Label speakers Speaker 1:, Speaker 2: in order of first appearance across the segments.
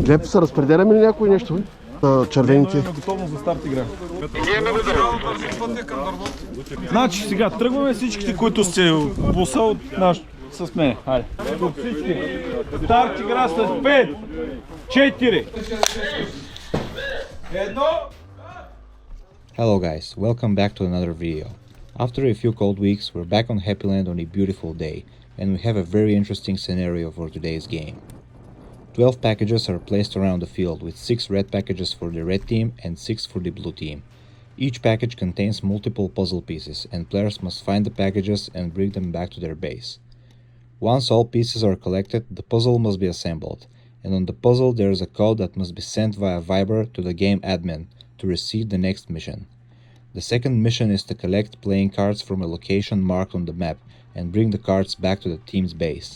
Speaker 1: Глеб, се разпределяме ли някой нещо? Червените.
Speaker 2: Имаме готовност за старт игра. Значи сега тръгваме всичките, които сте буса с мен. Хайде. От всички. Старт игра с 5, 4.
Speaker 3: Hello guys, welcome back to another video. After a few cold weeks, we're back on Happy Land on a beautiful day, and we have a very interesting scenario for today's game. 12 packages are placed around the field with 6 red packages for the red team and 6 for the blue team. Each package contains multiple puzzle pieces, and players must find the packages and bring them back to their base. Once all pieces are collected, the puzzle must be assembled, and on the puzzle there is a code that must be sent via Viber to the game admin to receive the next mission. The second mission is to collect playing cards from a location marked on the map and bring the cards back to the team's base.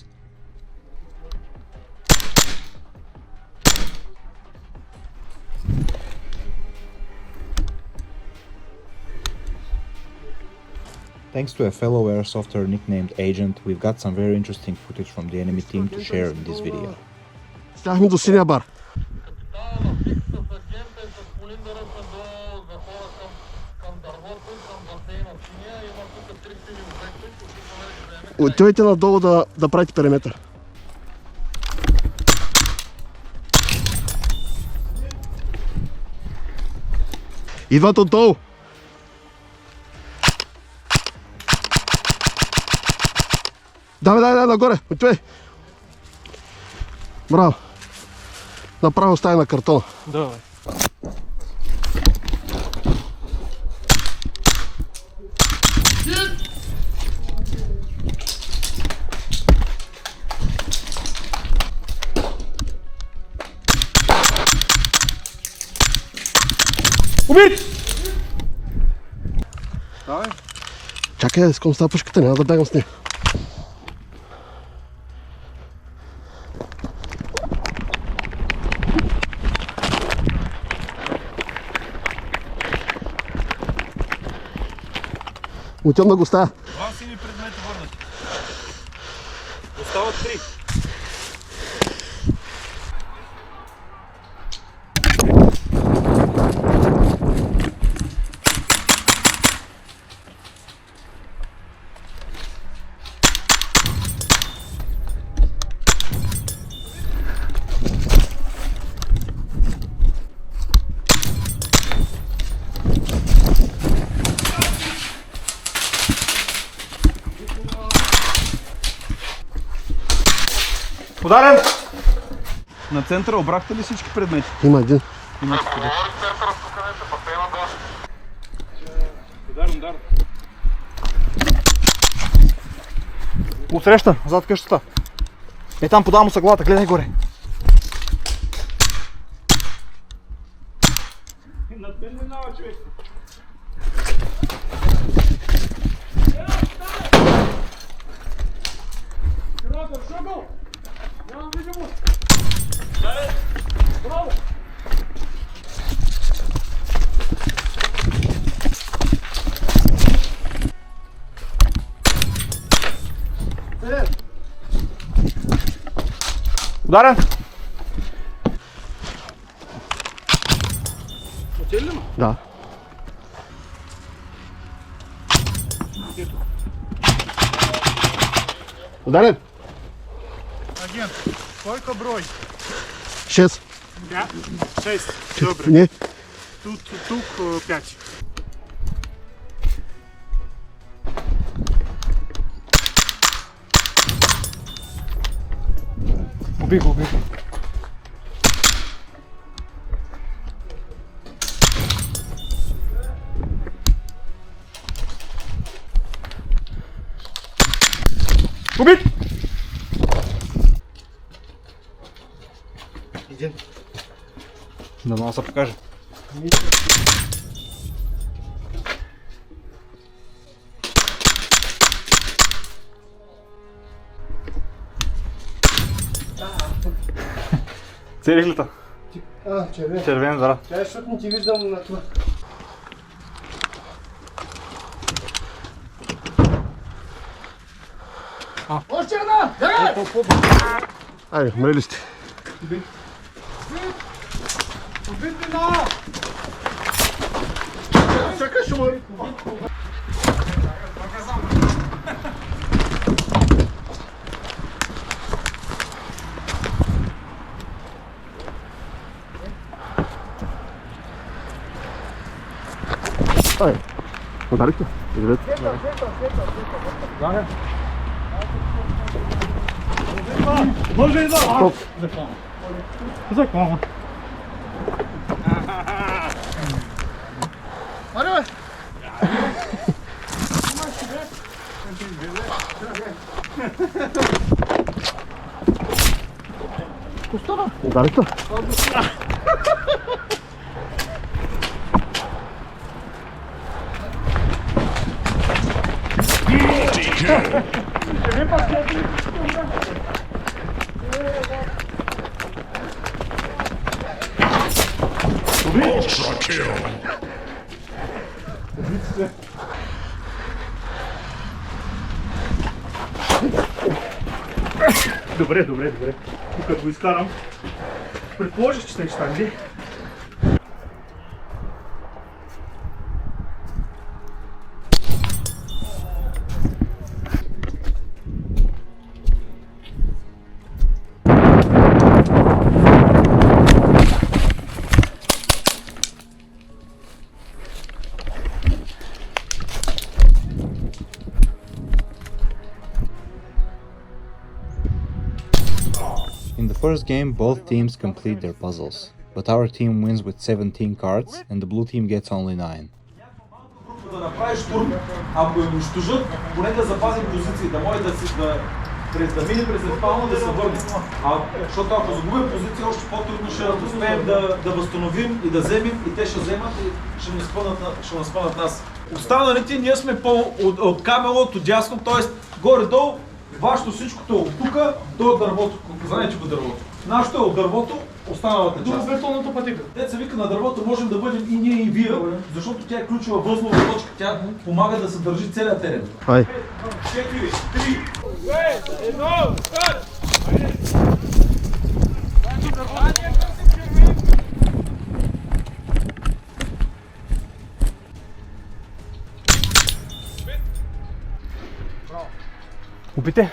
Speaker 3: Thanks to a fellow airsofter nicknamed Agent, we've got some very interesting footage from the enemy team to share in this video.
Speaker 1: Стяхме до синия бар. Отивайте надолу да правите периметър. Идват отдолу. Давай, нагоре, отивай. Браво. Направо стане на картона.
Speaker 2: Давай. Убит! Давай.
Speaker 1: Чакай, искам с пушката, няма да бягам с нея. Отивам да го оставя.
Speaker 2: Два сини предмети върнати. Остават 3. Ударен! На центъра обрахте ли всички предмети?
Speaker 1: Има един.
Speaker 2: Имате къде? Удар.
Speaker 4: Отсреща, зад къщата. Е там подавам му съглата, гледай горе.
Speaker 2: Над мен минава човек.
Speaker 4: Ударен!
Speaker 2: Отели ли ма?
Speaker 1: Да. Ударен!
Speaker 5: Агент, сколько брой?
Speaker 1: 6.
Speaker 5: Да? 6. Добре.
Speaker 1: Не.
Speaker 5: Тук 5.
Speaker 4: Убий го.
Speaker 2: Убит!
Speaker 4: Един. Да мога да се покажа.
Speaker 2: Целих ли та?
Speaker 1: Червен.
Speaker 2: Червен, да.
Speaker 1: Тя е, защото не ти виждам на това. Още една! Айде, мрели сте. Чакай, ще му... Ай, ударите? Извинете.
Speaker 5: Може и да.
Speaker 1: Стоп.
Speaker 5: Закон.
Speaker 1: Аре, бе! Ударите?
Speaker 5: Добре. Тук като го изкарам, предположих, че те щанги.
Speaker 3: In the first game, both teams complete their puzzles, but our team wins with 17 cards and the blue team gets only 9.
Speaker 2: Да направиш штурм, ако я унищожат, поне да запазим позиции, да може да мине през респауна, да се върне. Защото ако загубим позиция, още по-трудно ще успеем да възстановим и да вземем, и те ще вземат и ще ни спънат нас. Останалите ние сме от камелото дясно, т.е. горе-долу, вашето всичкото е от тук до дървото. Знаете го дървото. Нашето е от дървото, останалата част.
Speaker 5: До бетонната пътека.
Speaker 2: Деца вика, на дървото можем да бъдем и ние и вие, защото тя е ключова възлова точка, тя помага да се държи целият терен.
Speaker 1: Ай.
Speaker 2: 4, 3, 2, 1, старт!
Speaker 4: Убите!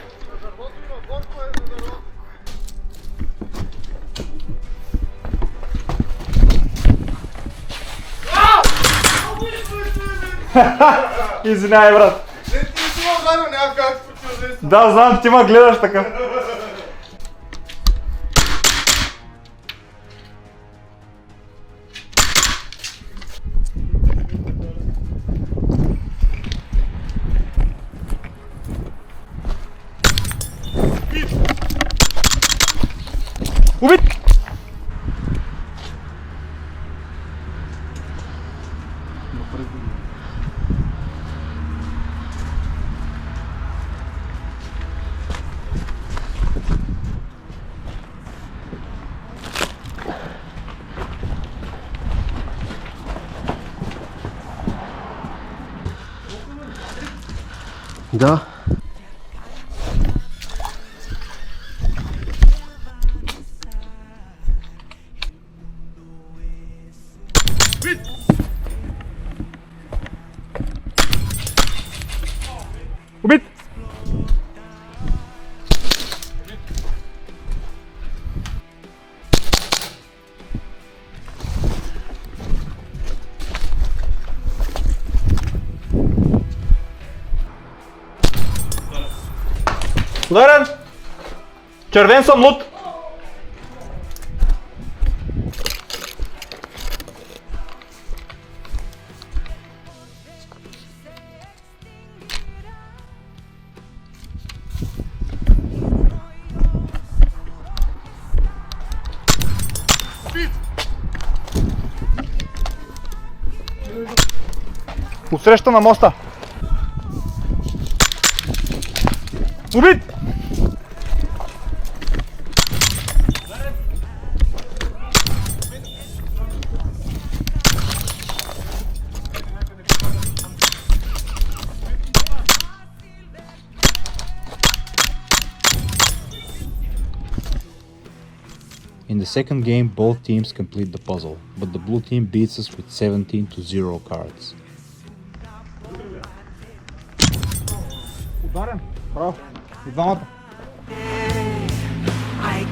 Speaker 4: Извинявай, брат. Да, знам, ти ма гледаш така. Убит!
Speaker 1: Да.
Speaker 4: Убит! Ударен! Червен съм, лут! Отсреща на моста! Убит!
Speaker 3: In the second game, both teams complete the puzzle, but the blue team beats us with 17-0 cards.
Speaker 4: Ударен. Браво. И двамата.
Speaker 6: I